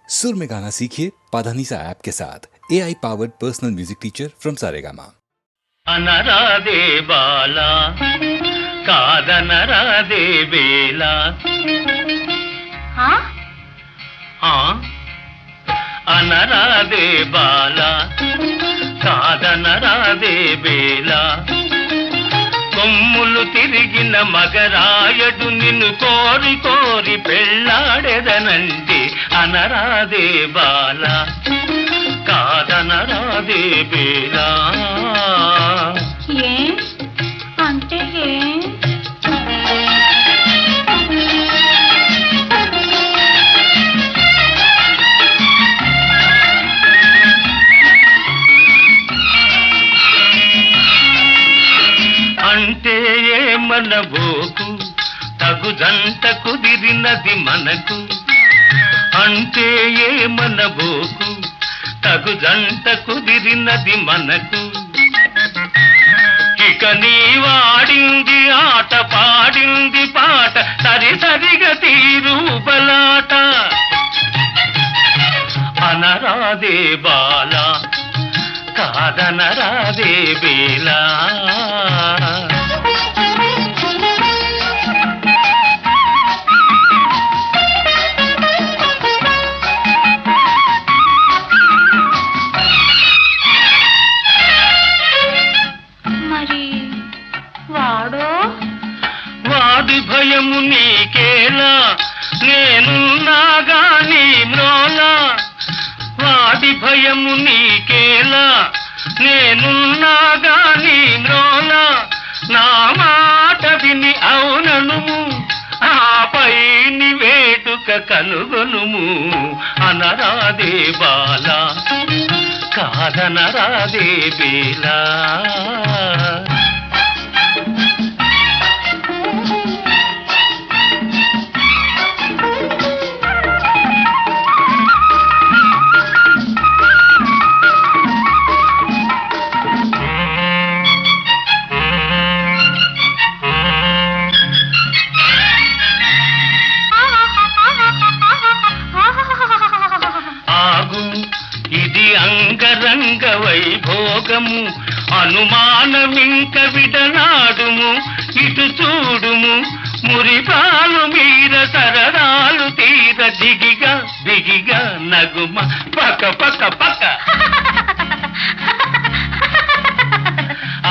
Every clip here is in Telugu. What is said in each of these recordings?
सुर में गाना सीखिए पाधानीसा ऐप के साथ AI powered personal music teacher from Saregama. అనరాదే బాలా కాదనరాదే వేలా అనరాదే బాలా కాదనరాదే వేలా కొమ్ములు తిరిగిన మగరాయడు నిన్ను కోరి కోరి పెళ్ళాడెదనంటే అనరాదే బాలా కాదనరాదే వేలా అంటే అంటే ఏమనబోకు తగు జంట కుదిరినది మనకు అంటే ఏమనబోకు తగు జంట కుదిరినది మనకు ఇక నీ వాడింది ఆట పాడింది పాట సరి సరిగా తీరు బలాట అనరాదే బాలా కాదనరాదే వేలా వాడి భయము నీకేలా నేనున్నాగా నీ మ్రోలా వాడి భయము నీకేలా నేనున్నాగా నీ మ్రోలా నా మాట విని అవుననుము ఆపై ని వేటుక కనుగొనుము అనరాదే బాలా కాదనరాదే బేలా అంగరంగ వైభోగము అనుమానమింక విడనాడుము ఇటు చూడుము మురిపాలు మీర సరదాలు తీర దిగిగా దిగిగా నగుమ పక పక పక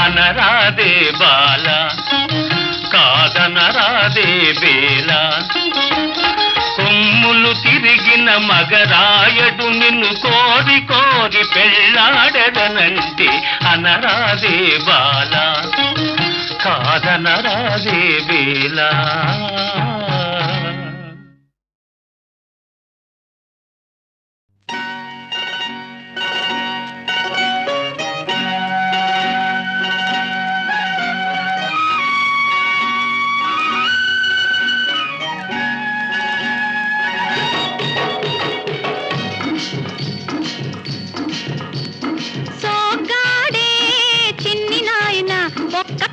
అనరాదే బాలా కాదనరాదే బేలా కొమ్ములు తిరిగిన మగరాయడు నిన్ను కోరి కోరి పెళ్ళాడెదనంటే అనరాదే బాలా కాదనరాదే వేలా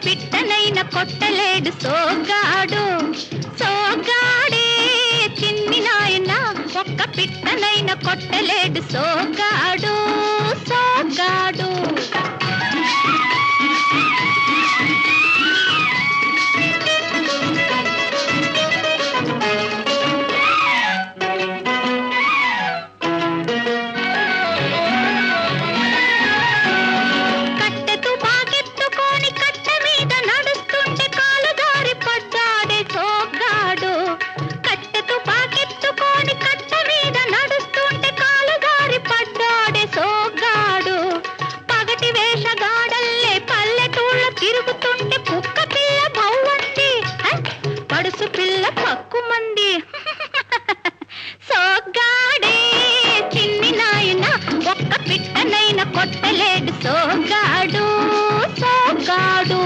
పిట్టనైన కొట్టలేడు సోగాడు సోగాడే చిన్ని నాయన ఒక్క పిట్టనైన కొట్టలేడు సోగాడు సోగాడు కొట్టలేడు సోగాడు సోగాడు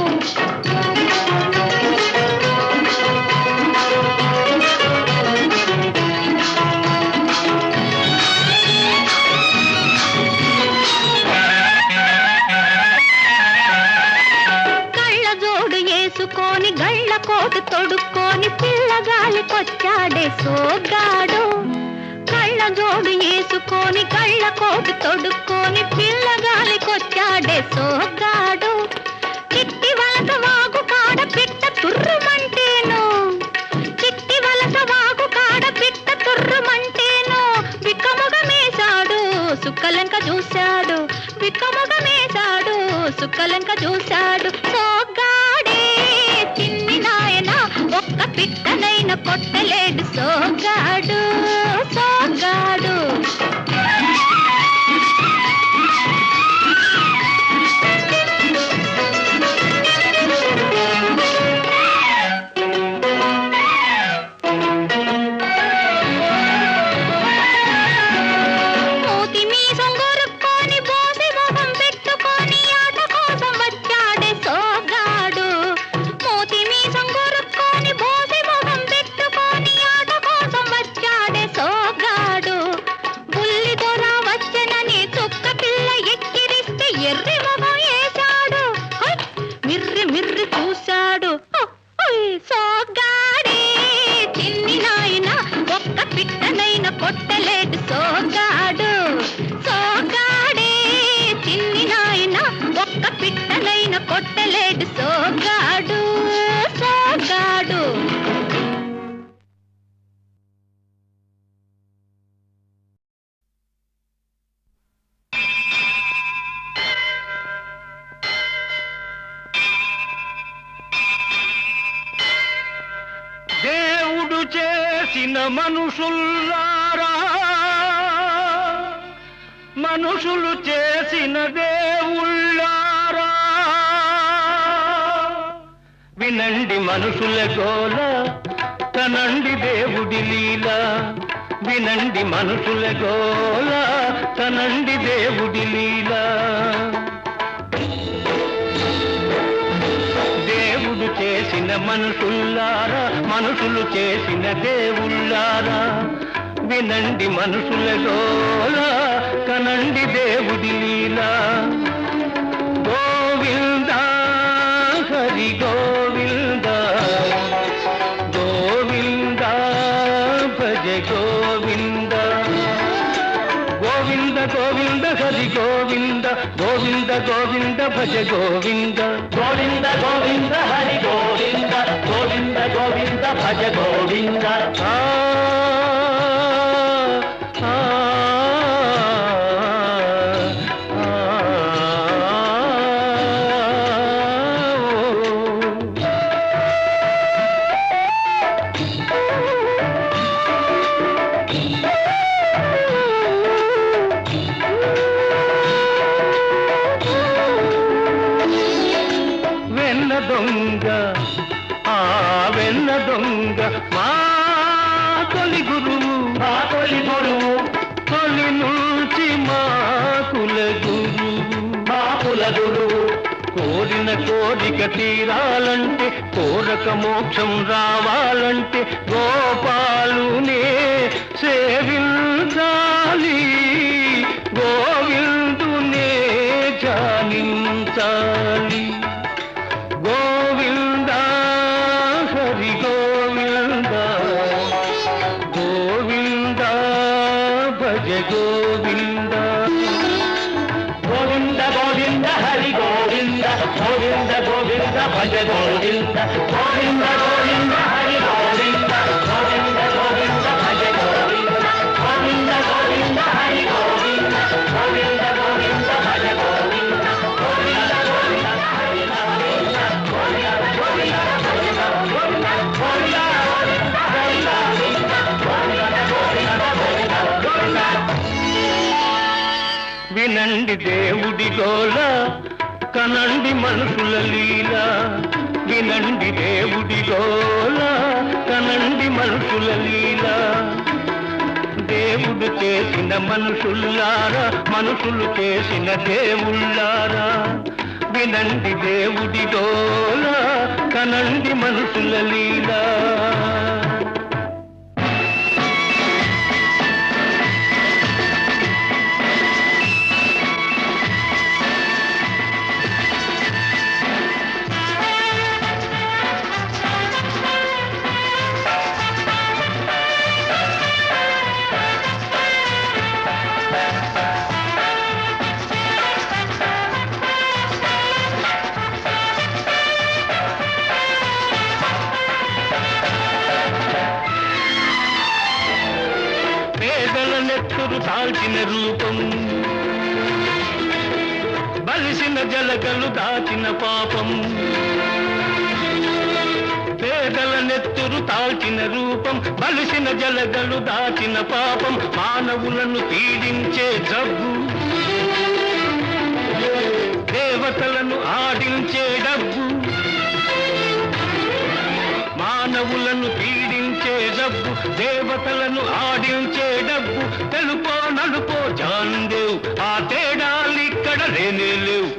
కళ్ళజోడు వేసుకొని గళ్ళ కోటు తొడుక్కొని పిల్లగాలికొచ్చాడే సోగాడు కళ్ళ కళ్ళజోడు వేసుకొని కళ్ళ కోటు తొడుక్కొని పిల్లగాలికొచ్చాడే సోగ్గాడు. చిట్టి వలస వాగు కాడ పిట్ట తుర్రుమంటేను, చిట్టి వలస వాగు కాడ పిట్ట తుర్రుమంటేను, బిక్కముగమేశాడు సుక్కలంక చూశాడు, బిక్కముగమేశాడు సుక్కలంక చూశాడు. సోగ్గాడే చిన్ని నాయన ఒక్క పిట్టనైన కొట్టలేడు సోగ్గాడు, సోగ్గాడు. మూతి మీసం గొరుక్కొని బోసి మొహం పెట్టుకొని ఆట కోసం వచ్చాడే సోగ్గాడు. మూతి మీసం గొరుక్కొని బోసి మొహం పెట్టుకొని ఆట కోసం వచ్చాడే సోగ్గాడు. బుల్లి దొర వచ్చనని చుక్క పిల్ల ఎక్కిరిస్తే ఎర్రి మొహం వేశాడు, మిర్రి మిర్రి చూశాడు. సోగ్గాడే చిన్ని నాయన ఒక్క పిట్టనైన కొట్టలేడు సోగ్గాడు, సోగ్గాడే చిన్ని నాయన ఒక్క పిట్టనైన కొట్టలేడు సోగ్గాడు, సోగ్గాడు. దేవుడు చేసిన మనుషుల్లారా, మనుషులు చేసిన దేవుళ్ళారా, వినండి మనుషుల గోల, కనండి దేవుడి లీల. వినండి మనుషుల గోల, కనండి దేవుడి లీల. దేవుడు చేసిన మనుషుల్లారా, మనుషులు చేసిన దేవుళ్ళారా, వినండి మనుషుల గోల, కనండి దేవుడి లీల. గోవింద హరి గోవింద, గోవింద భజ గోవింద, గోవింద గోవింద హరి గోవింద, గోవింద గోవింద భజ గోవింద, గోవింద గోవింద హరి గోవింద, గోవింద గోవింద భజ గోవింద. వెన్న దొంగ ఆ వెన్న దొంగ మా తొలి గురువు, మా తొలి గురువు, తొలి నుంచి మా కుల గురువు, మా కుల గురువు. కోరిన కోరిక తీరాలంటే, కోరక మోక్షం రావాలంటే గోపాలునే సేవించాలి, గోవిందునే జానించాలి. గోవింద హరి గోవింద, గోవింద భజ గోవింద, గోవింద గోవింద హరి గోవింద, గోవింద గోవింద భజ గోవింద, గోవింద గోవింద హరి గోవింద, గోవింద గోవింద భజ గోవింద, గోవింద గోవింద హరి గోవింద, గోవింద గోవింద భజ గోవింద, గోవింద గోవింద హరి గోవింద, గోవింద గోవింద భజ గోవింద, గోవింద గోవింద హరి గోవింద, గోవింద గోవింద భజ గోవింద. వినండి దేవుడి గోల, కనండి మనుషుల లీల. వినండి దేవుడి గోల, కనండి మనుషుల లీల. దేవుడు చేసిన మనుషుల్లారా, మనుషులు చేసిన దేవుళ్ళారా, వినండి దేవుడి గోల, కనండి మనుషుల లీల. పేదల నెత్తురు తాల్చిన రూపం బలిసిన జలగలు దాచిన పాపం పేదల నెత్తురు తాల్చిన రూపం బలిసిన జలగలు దాచిన పాపం మానవులను పీడించే జబ్బు దేవతలను ఆడించే డబ్బు మానవులను పీడించే డబ్బు దేవతలను ఆడించే డబ్బు తెలుపో నలుపో జాందేవ్ ఆ తేడాలిక్కడ లేనే లేవు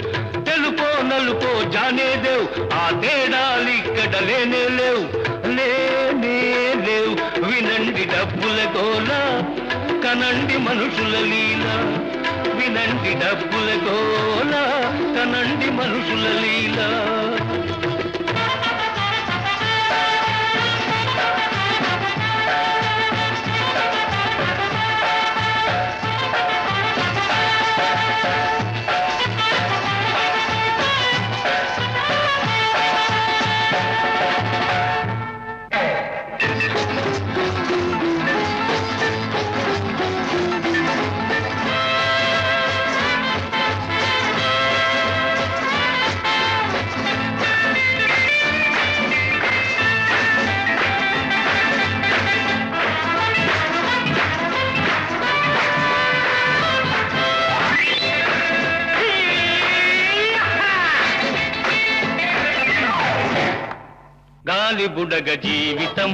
తెలుపో నలుపో జానేదేవ్ ఆ తేడాలిక్కడ లేనే లేవు లేనే లేవు వినండి డబ్బుల గోల కనండి మనుషుల లీల వినండి డబ్బుల గోల కనండి మనుషుల లీల గాలి బుడగ జీవితం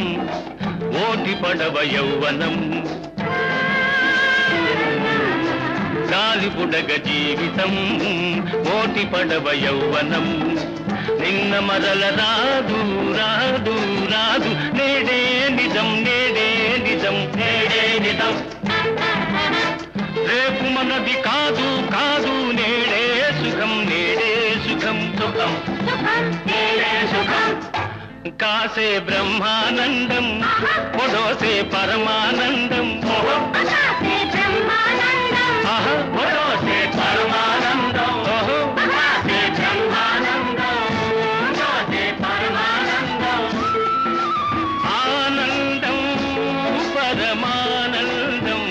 ఓటి పడవ యౌవనం గాలి బుడగ జీవితం ఓటి పడవ యౌవనం నిన్న మరల రాదు రాదు రాదు నేడే నిజం నేడే నిజం నేడే నిజం రేపు మనది కాదు కాదు నేడే సుఖం నేడే సుఖం సుఖం నేడే సుఖం కాసే బ్రహ్మానందం పొడోసే పరమానందం పొడోసే పరమానందం ఆనందం పరమానందం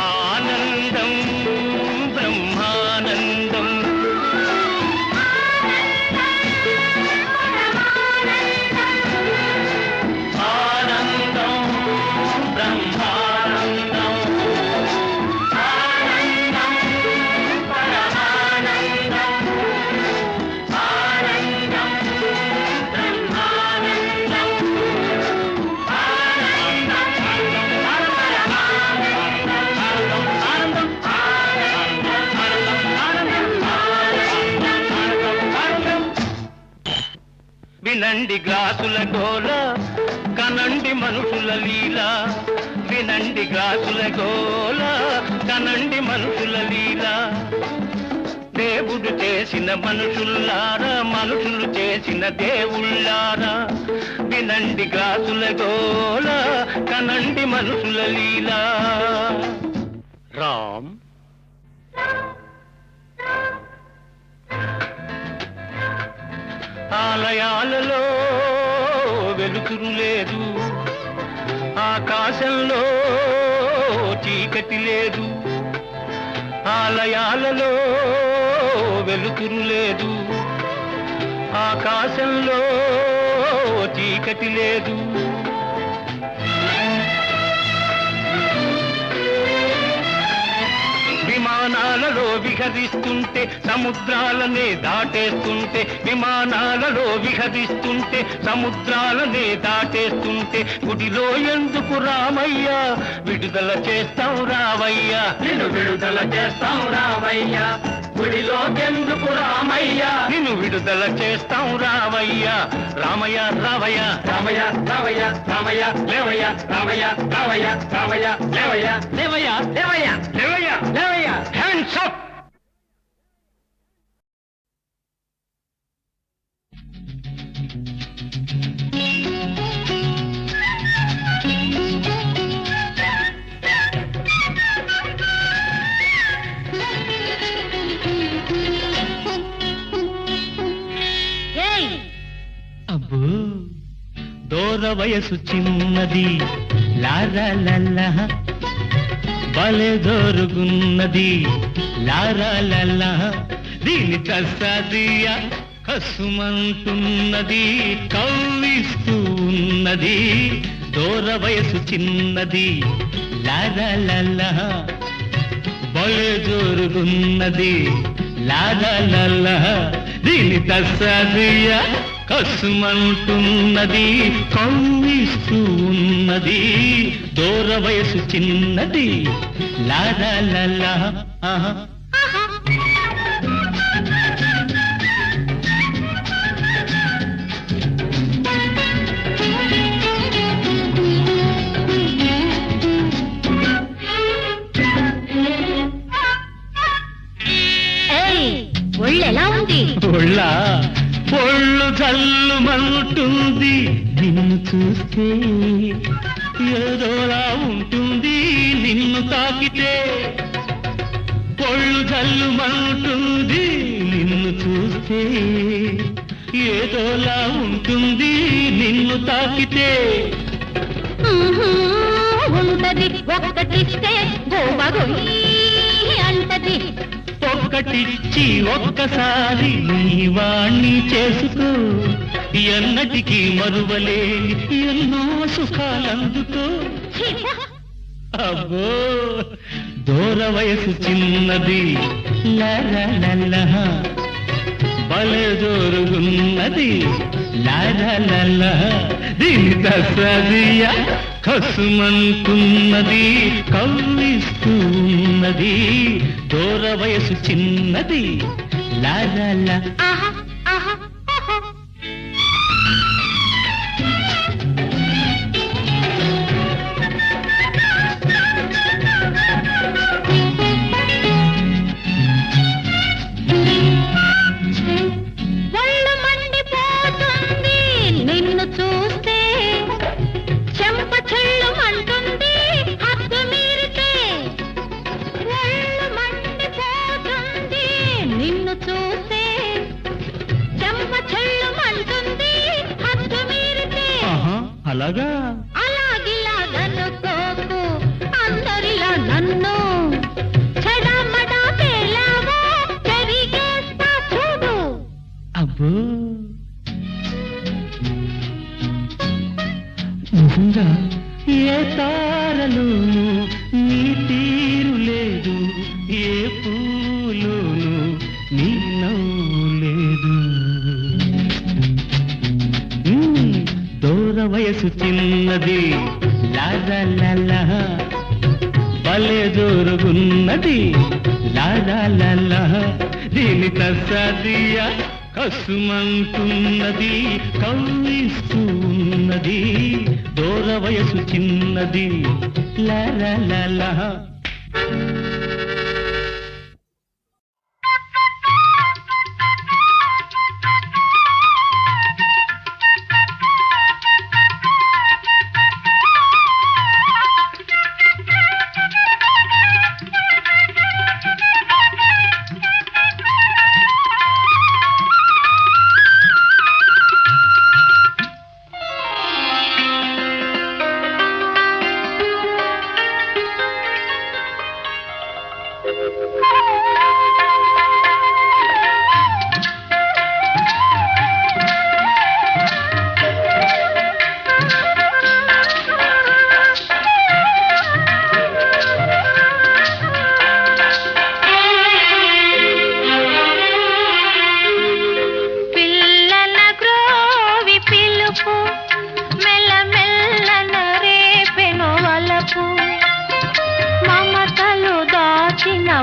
ఆనందం బ్రహ్మానందం వినండి గ్లాసుల గోల కనండి మనుషుల లీల వినండి గ్లాసుల గోల కనండి మనుషుల లీల దేవుడు చేసిన మనుషుల్లారా మనుషులు చేసిన దేవుళ్ళారా వినండి గ్లాసుల గోల కనండి మనుషుల లీల రామ్ ఆలయాలలో వెలుతురు లేదు ఆకాశంలో చీకటి లేదు ఆలయాలలో వెలుతురు లేదు ఆకాశంలో చీకటి లేదు విమానాలలో విహరిస్తుంటే సముద్రాలనే దాటేస్తుంటే విమానాలలో విహరిస్తుంటే సముద్రాలనే దాటేస్తుంటే గుడిలో ఎందుకు రామయ్య విడుదల చేస్తాం రావయ్యా నిన్ను విడుదల చేస్తాం రావయ్యా గుడిలో ఎందుకు రామయ్య నిన్ను విడుదల చేస్తాం రావయ్యా రామయ్య రావయ్య రామయ్య రావయ్య రామయ్య లేవయ్య రామయ్య రావయ్య రామయ్య లేవయ్య లేవయ్య లేవయ్య లేవయ్య లేవయ్య హ్యాండ్స్ అప్ అబ్బో దూర వయసు చిన్నది లారా లల్లా బలే దొరుగున్నది లారాలల్లా దీని కసాదియా కసుమంటున్నది కవ్విస్తూ ఉన్నది దూర వయసు చిన్నది లారాలల్లా బలే దొరుగున్నది లారాలల్లా దీని కసాదియా కసుమంటున్నది కవ్విస్తూ ఉన్నది దూర వయసు చిన్నది లారాలల్లా ఆహా ఒళ్ళెలా ఉంది ఒళ్ళు జల్లుమంటుంది నిన్ను చూస్తే ఏదోలా ఉంటుంది నిన్ను తాకితే ఒళ్ళు జల్లుమంటుంది నిన్ను చూస్తే ఏదోలా ఉంటుంది నిన్ను తాకితే ఉంటది ఒక్కటిస్తే గోవగొయ్యి అంటది ఒక్కటిచ్చి ఒక్కసారి నీ వాణ్ణి చేసుకో ఎన్నటికీ మరువలేని ఎన్నో సుఖాలందుకో అబ్బో దూర వయసు చిన్నది లారాలల్లా బలే దొరుగున్నది లారాలల్లా దీని దసదియా కసుమంటున్నది కవ్విస్తున్నది దూర వయసు చిన్నది లారాలా ఆహా ఆహా అలాగా అలాగిలాగనుకోకు అందరిలా నన్ను చెడమడా పేలావో పెరిగేస్తా చూడు అబ్బో నిజంగా ఏ తారలోను నీ తీరు లేదు ఏ పూలోను నీ నవ్వు లేదు దూర వయసు చిన్నది లారాలల్లా బలే దొరుగున్నది లారాలల్లా దీని కసాదియా కసుమంటున్నది కవ్విస్తున్నది దూర వయసు చిన్నది లారాలల్లా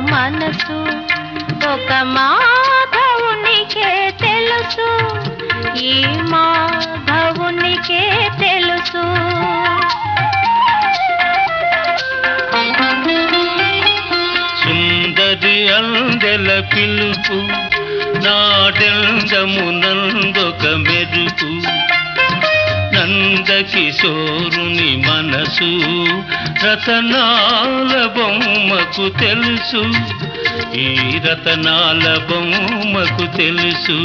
మనసు ఒక మాధవునికే తెలుసు ఈ మాధవునికే తెలుసు సుందరి అందెల పిలుపు నాడెందమునందొక మెరుపు నందకిశోరుని మనసు రతనాల బొమ్మకు తెలుసు ఈ రతనాల బొమ్మకు తెలుసు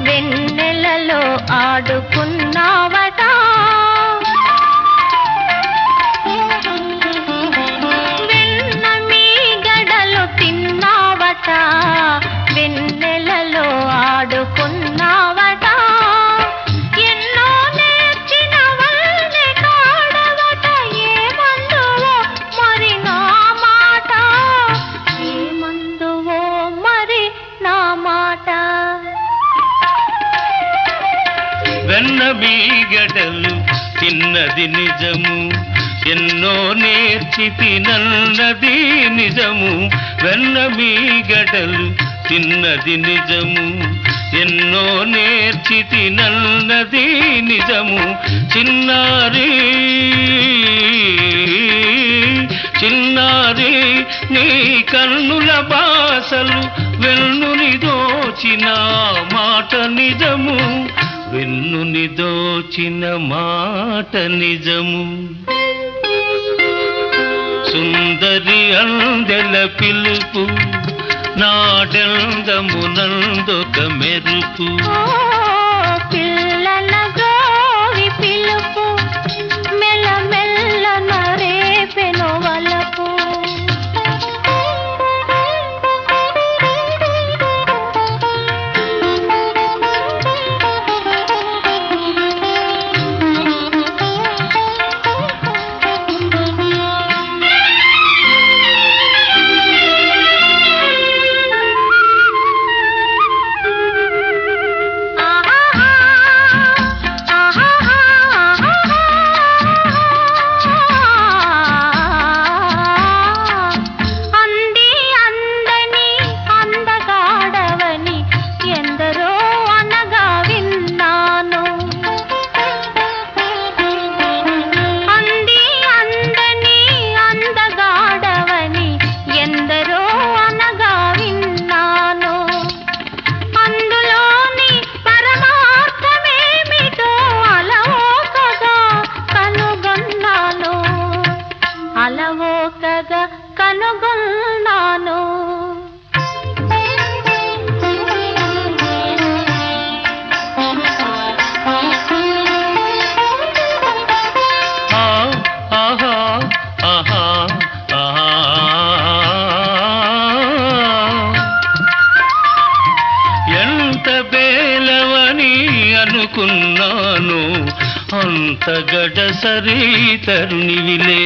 వెన్నెలలో ఆడుకున్నావట వెన్న మీ గడలు తిన్నావట వెన్నెలలో ఆడుకున్నావట ఎన్నో నేర్చిన వల్లే కాడవట ఏమందువో మరి నా మాట ఏమందువో మరి నా మాట వెన్న బీగడలు తిన్నది నిజము ఎన్నో నేర్చి తినన్నది నిజము వెన్న బీగడలు తిన్నది నిజము ఎన్నో నేర్చి తినన్నది నిజము చిన్నారి చిన్నారి నీ కన్నుల బాసలు వెన్నుని దోచిన మాట నిజము వెన్నుని దోచిన మాట నిజము సుందరి అందెల పిలుపు నాడెందమునందొక మెరుపు పిల్లల గోవి పిలుపు మెల్ల రేపెను వలపు అలవోకగా కనుగొన్నాను ఎంత బేలవని అనుకున్నాను అంత గడసరి తరుణివిలే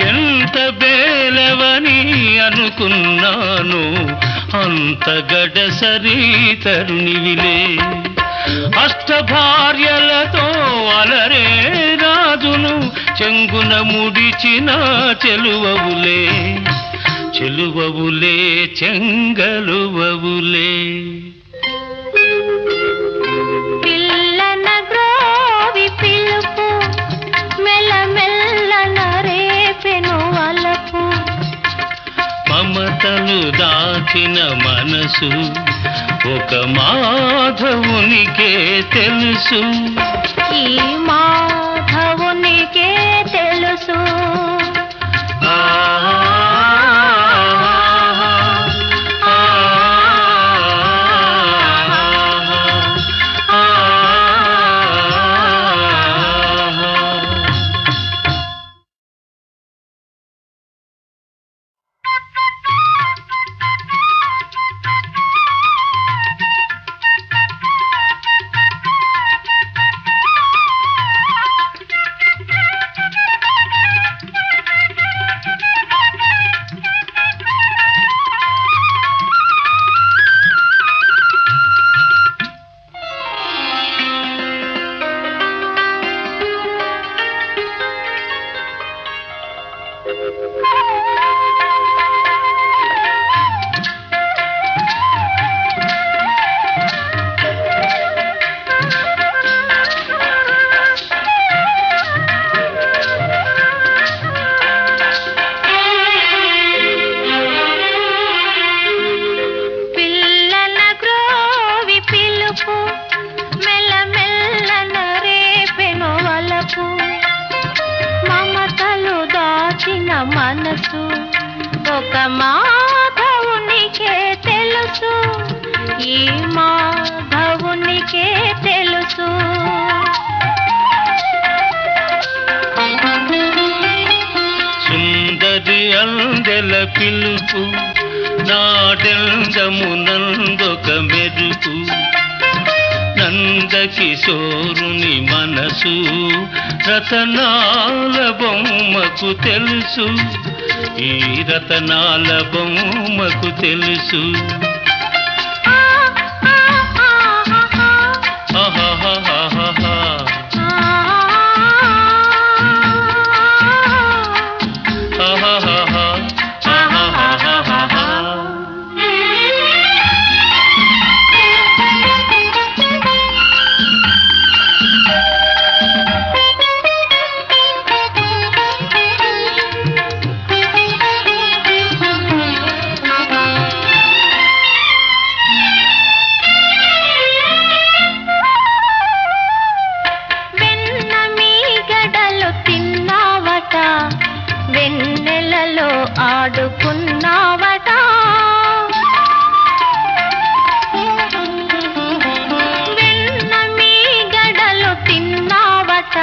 ఎంత బేలవని అనుకున్నాను అంత గడసరి తరుణివిలే అష్టభార్యలతో అలరే రాజును చెంగున ముడిచిన చెలువవులే చెలువవులే చెంగలువవులే పిల్లన గ్రోవి పిలుపు మెల్ల రేపెను వలపు మమతలు దాచిన మనసు ఒక మాధవునికే తెలుసు ఈ మాధవునికే తెలుసు మనసు ఒక మాధవునికే తెలుసు ఈ మాధవునికే తెలుసు. సుందరి అందెల పిలుపు నాడెందమునందొక మెరుపు నందకిశోరుని మనసు రతనాల బొమ్మకు తెలుసు. ఈ రతనాల బొమ్మకు తెలుసు. వెన్నెలలో ఆడుకున్నావట, వెన్న మీగడలు తిన్నావట,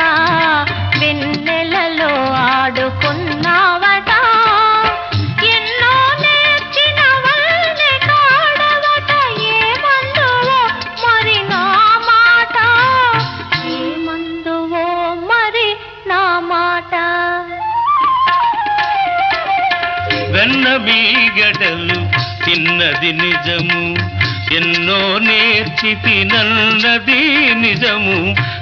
వెన్నెలలో ఆడుకున్నావట, ఎన్నో నేర్చిన వల్లే కాడవట, ఏమందువో మరి నా మాట, ఏమందువో మరి నా మాట. వెన్న మీగడలు తిన్నది నిజము, ఎన్నో నేర్చి తినన్నది నిజము.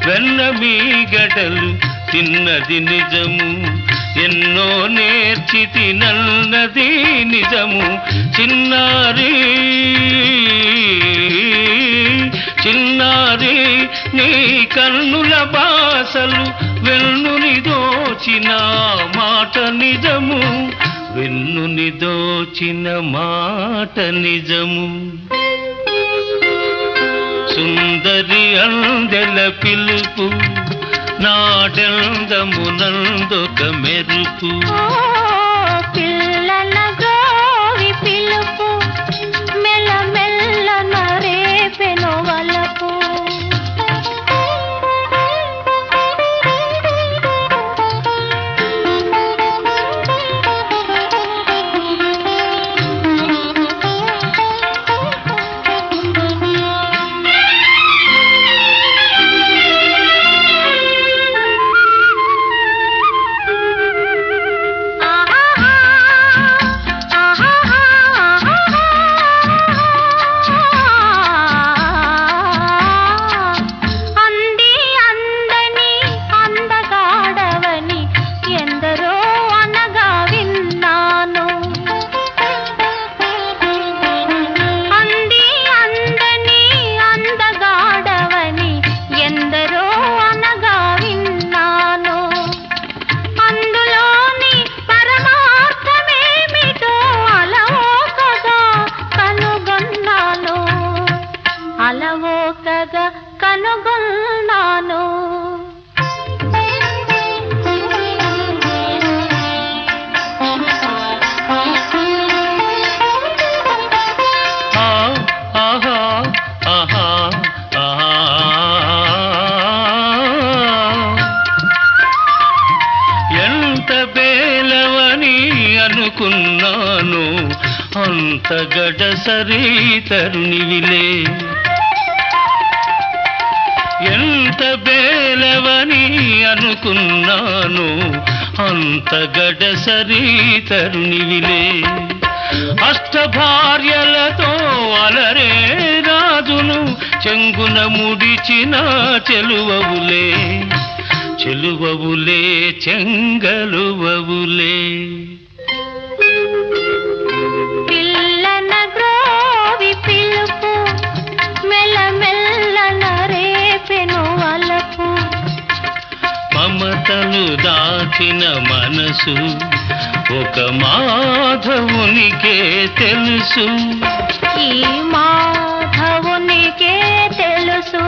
వెన్న మీగడలు తిన్నది నిజము, ఎన్నో నేర్చి తినన్నది నిజము. చిన్నారి చిన్నారి నీ కన్నుల బాసలు వెన్నుని దోచిన మాట నిజము, వెన్నుని దోచిన మాట నిజము. సుందరి అందెల పిలుపు నాడెందమునందొక మెరుపు. పిల్లల గోవి పిలుపు మెల్లమెల్ల నరేపెను వలపు. అలవోకగా కనుగొన్నాను. ఎంత బేలవని అనుకున్నాను, అంత గడసరి తరుణివిలే. ఎంత బేలవని అనుకున్నాను, అంత గడసరి తరుణివిలే. అష్టభార్యలతో అలరే రాజును చెంగున ముడిచిన చెలువవులే, చెలువవులే చెంగలువవులే. పిల్లన గ్రోవి పిలుపు మెల్లమెల్ల నరేపెను వలపు. మమతలు దాచిన మనసు ఒక మాధవునికే తెలుసు. ఈ మాధవునికే తెలుసు.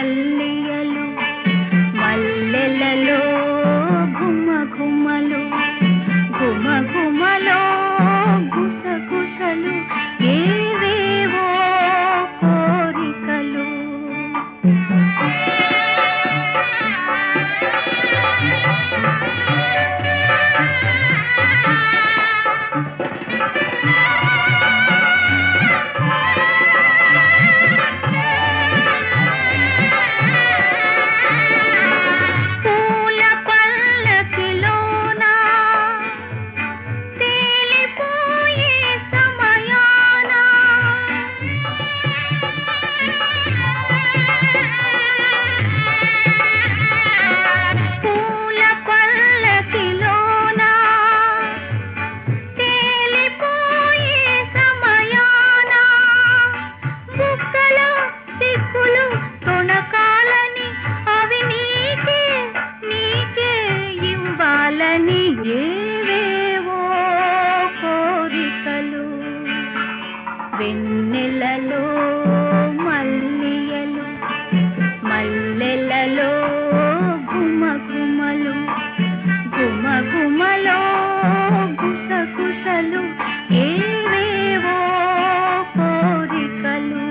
మల్లియలు మల్లెలలో ఘుమ ఘుమలు ఘుమ ఘుమలో గుసగుసలు ఏవేవో కోరికలు పూల పల్లకిలోన తేలిపోయే సమయాన పూల పల్లకిలోన తేలిపోయే సమయాన బుక్కలో సిక్కులు తొణకాలని అవి నీకే నీకే ఇవ్వాలని ఏవేవో కోరికలు వెన్నెలలో మల్లియలు మల్లెలలో ఘుమ ఘుమలు ఘుమ ఘుమలో గుసగుసలు ఏవేవో కోరికలు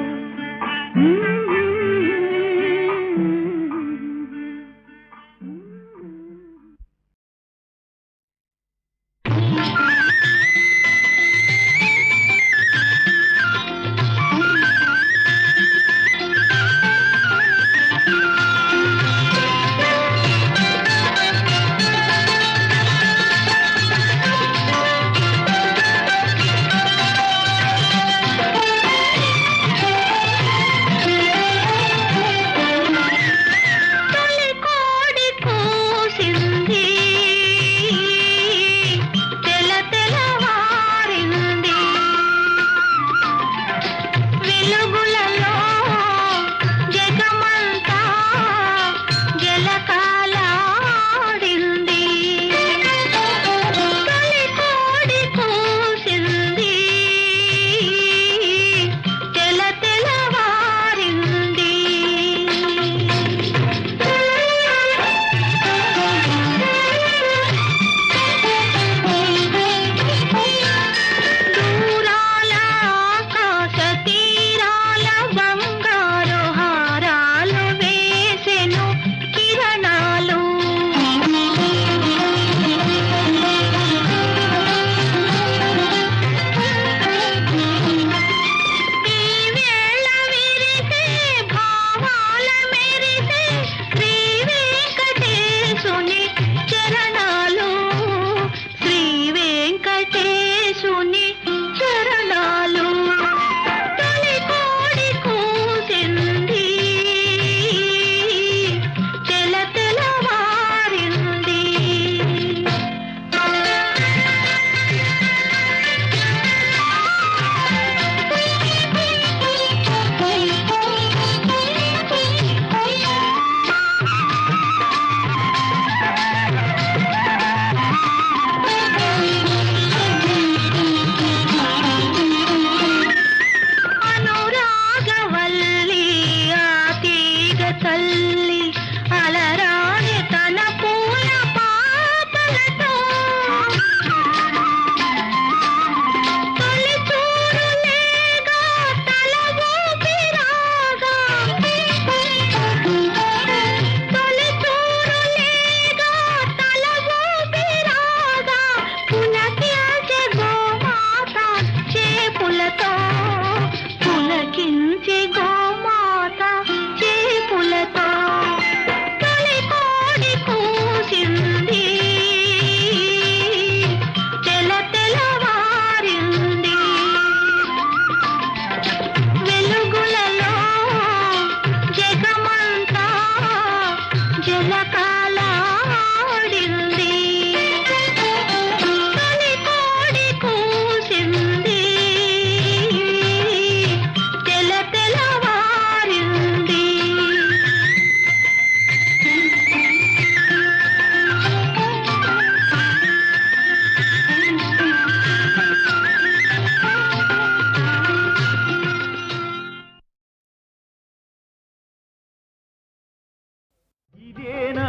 ఇదేనా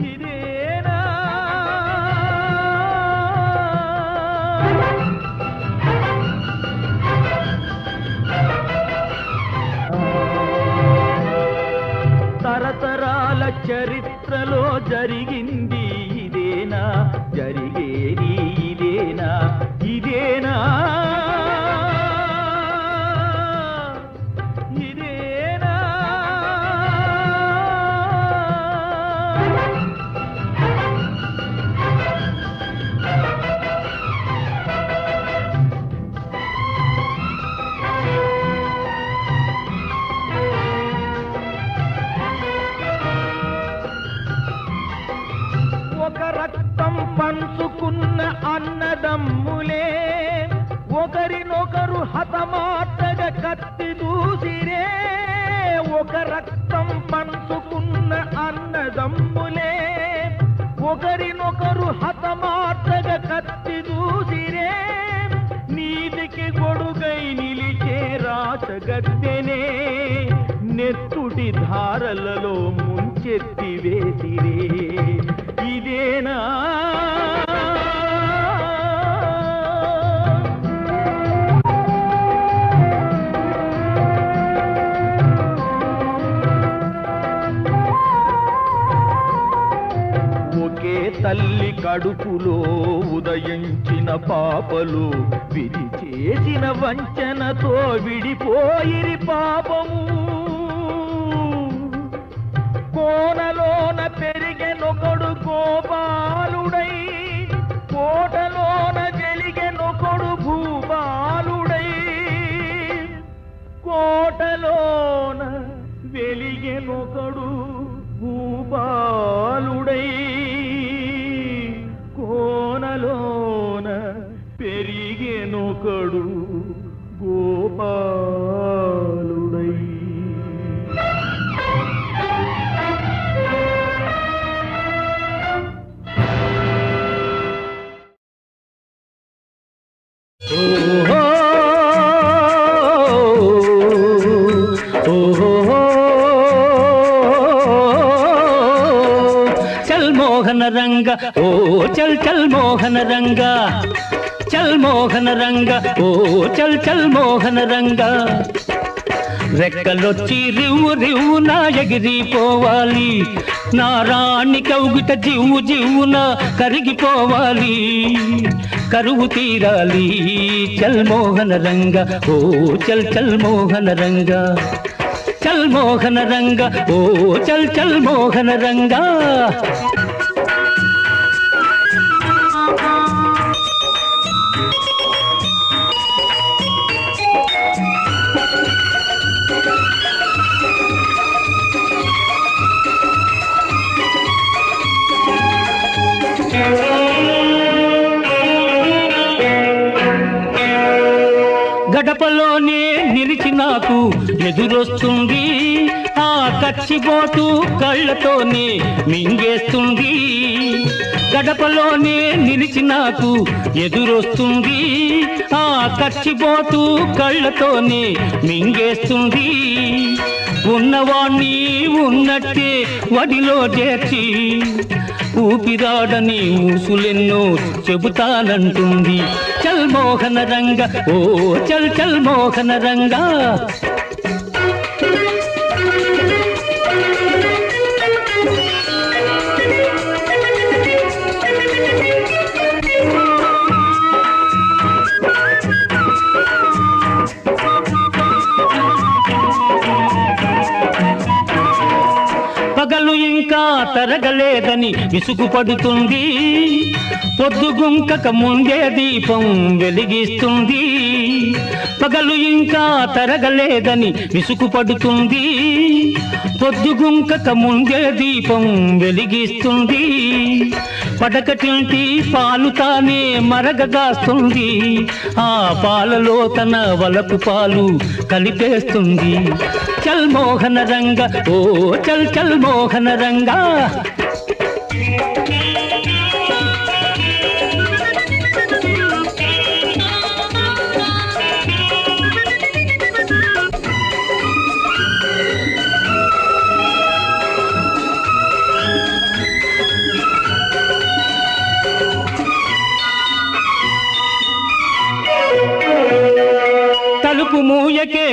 ఇదేనా తరతరాల చరిత్రలో జరిగింది ఇదేనా జరిగేది ఇదేనా ఇదేనా ఇదేనా ఒక రక్తం పంచుకున్న అన్నదమ్ములే ఒకరినొకరు హతమార్చగా కత్తి దూసిరే ఒక రక్తం పంచుకున్న అన్నదమ్ములే ఒకరినొకరు హతమార్చగా కత్తి దూసిరే నీతికి గొడుగై నిలిచే రాచగద్దెనే నెత్తుటి ధారలలో ముంచెత్తి వేసిరే ఇదేనా ఒకే తల్లి కడుపులో ఉదయించిన పాపలు విధి చేసిన వంచనతో విడిపోయిరి పాపము కోనలోన పెరిగెనొకడు గోపాలుడై కోటలోన వెలిగెనొకడు భూపాలుడై కోటలోన వెలిగెనొకడు భూపాలుడై కోనలోన పెరిగెనొకడు గోపాలుడై చల్ మోహన రంగ ఓ చల్ చల్ మోహన రంగ చల్ మోహన రంగ ఓ చల్ చల్ మోహన రంగ రెక్కలొచ్చి రివ్వు రివ్వున ఎగిరిపోవాలి నా రాణి కౌగిట జివ్వు జివ్వున కరిగిపోవాలి కరువు తీరాలి చల్ మోహన రంగ ఓ చల్ చల్ మోహన రంగ చల్ మోహన రంగ ఓ చల్ చల్ మోహన రంగ గడపలోనే నిలిచి నాకు ఎదురొస్తుంది ఆ కచ్చిపోతూ కళ్ళతోనే మింగేస్తుంది గడపలోనే నిలిచి నాకు ఎదురొస్తుంది ఆ కచ్చిపోతూ కళ్ళతోనే మింగేస్తుంది ఉన్నవాణ్ణి ఉన్నట్టే వడిలో చేర్చి ఊపిరాడని ఊసులెన్నో చెబుతానంటుంది చల్ మోహన రంగ ఓ చల్ చల్ మోహన రంగ పగలు ఇంకా తరగలేదని విసుగుపడుతుంది పొద్దుగుంకక ముందే దీపం వెలిగిస్తుంది పగలు ఇంకా తరగలేదని విసుగుపడుతుంది పొద్దుగుంకక ముందే దీపం వెలిగిస్తుంది పడకటింటి పాలు తానే మరగదాస్తుంది ఆ పాలలో తన వలపు పాలు కలిపేస్తుంది చల్ మోహన రంగ ఓ చల్ చల్ మోహన రంగ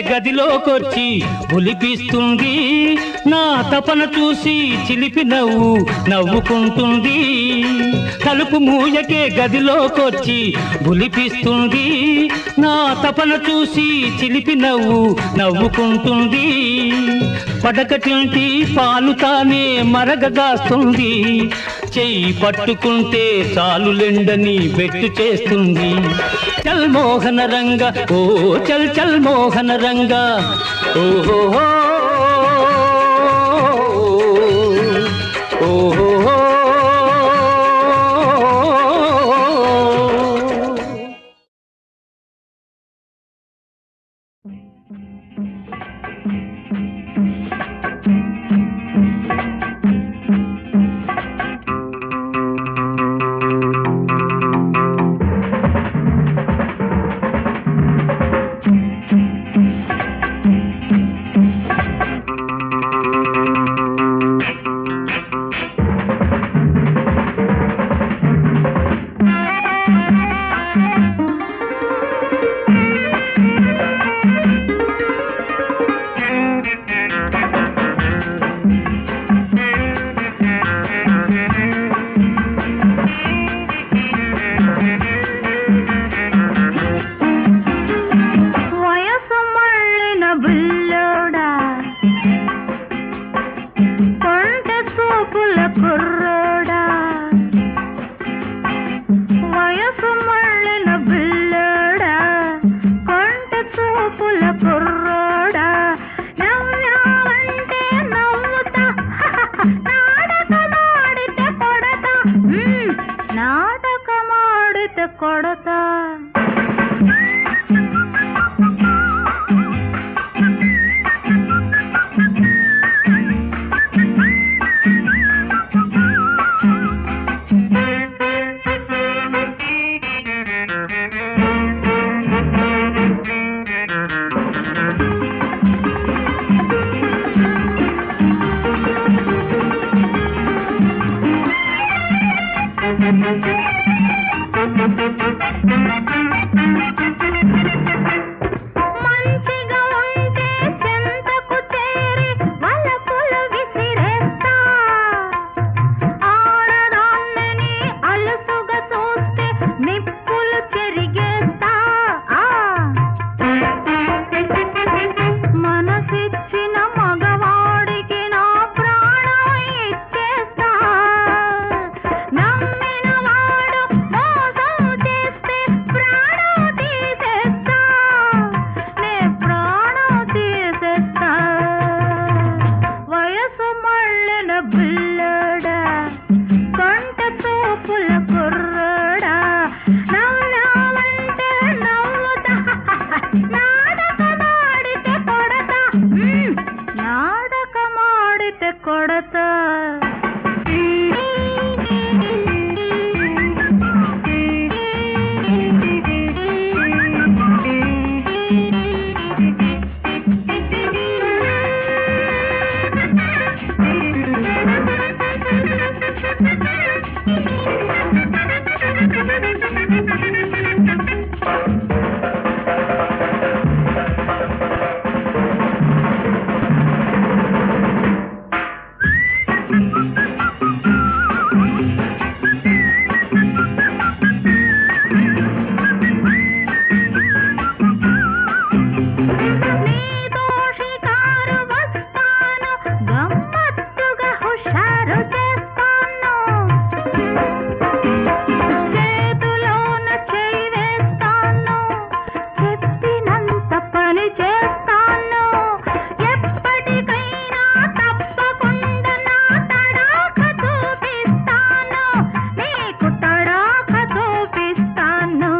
గదిలోకొచ్చి ఒలిపిస్తుంది, నా తపన చూసి చిలిపి నవ్వు నవ్వుకుంటుంది. తలుపు మూయకే గదిలోకొచ్చి ఒలిపిస్తుంది, నా తపన చూసి చిలిపి నవ్వు నవ్వుకుంటుంది. పడకటింటి పాలు తానే మరగగాస్తుంది, చెయ్యి పట్టుకుంటే చాలులెండని బెట్టు చేస్తుంది. చల్ మోహన రంగ ఓ చల్ చల్ మోహన రంగ ఓహో ఓహో. కొడతా మంచిగా ఉంటే చెంతకు చేరి వలపులు విసిరేస్తా, ఆడదాన్నని అలుసుగా చూస్తే నిప్పులు చెరిగేస్తా. మనసిచ్చిన మగవాడికి నా ప్రాణం ఇచ్చేస్తా, నమ్మిన వాడు మోసం చేస్తే ప్రాణం తీసేస్తా, నే ప్రాణం తీసేస్తా. వయసు మళ్ళిన బిల్లడా, కంట చూపుల కుర్రడా, నవ్వావంటే నవ్వుతా, నాటకమాడితే కొడతా, నాటకమాడితే కొడతా. నీతో షికారు వస్తాను, గమ్మత్తుగా హుషారు చేస్తాను, చేతులోన చేయి వేస్తాను, చెప్పినంత పని చేస్తాను. ఎప్పటికైనా తప్పకుండా నా తడాఖ చూపిస్తాను, నీకు తడాఖ చూపిస్తాను.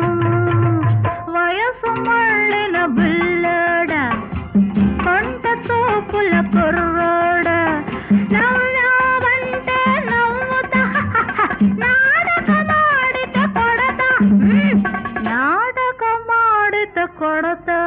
వయసు మళ్ళిన బిల్లడా, కొంట చూపుల కుర్రోడా, నవ్వావంటే నవ్వుతా, నాటకమాడితే కొడతా, నాటకమాడితే కొడతా.